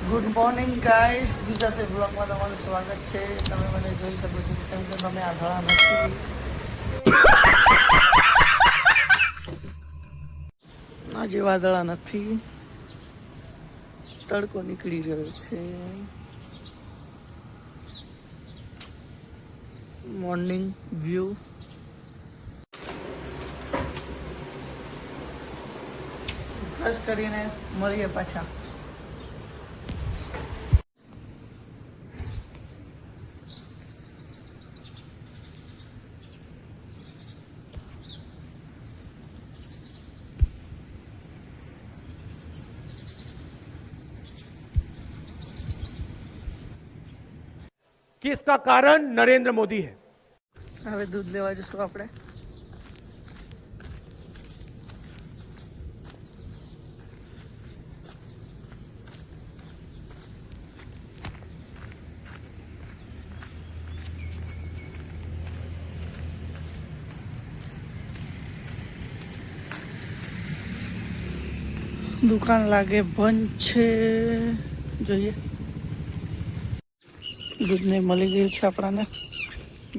Good morning guys, Gujarati બ્લોગમાં તમારું સ્વાગત છે. તમે મને જોઈ શકો છો કેમ કે તમે આંધળા નથી. આજે વાદળા નથી, તડકો નીકળી રહ્યો છે. Morning view. બ્રશ કરીને મળીએ પાછા. कि इसका कारण नरेंद्र मोदी है. હવે દૂધ લેવા જશું આપણે. દુકાન લાગે બંધ છે, જોઈએ. દૂધને મળી ગયું છે આપણાને.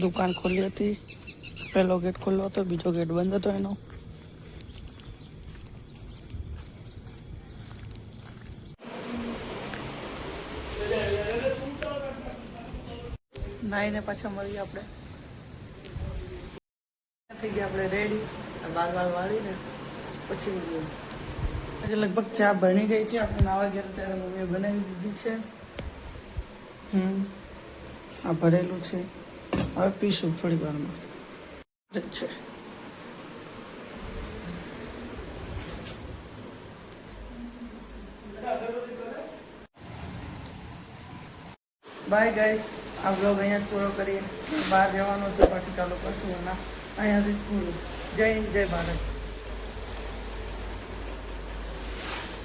દુકાન ખોલી હતી, પહેલો ગેટ ખુલ્લો હતો, બીજો ગેટ બંધ હતો એનો. નાઈને પાછા મળીએ આપણે. થઈ ગયા આપણે રેડી. વાળ વાળીને પછી આજે લગભગ ચા બની ગઈ છે. આપણે નાવા ગયા ત્યારે મમ્મીએ બનાવી દીધી છે. આ ભરેલું છે, હવે પીશું થોડી વારમાં છે. બાય ગાઈસ, આ બ્લોગ અહીંયા જ પૂરો કરીએ. બહાર જવાનું છે, પાછું ચાલુ કરશું. અહીંયાથી પૂરું. જય હિન્દ, જય ભારત.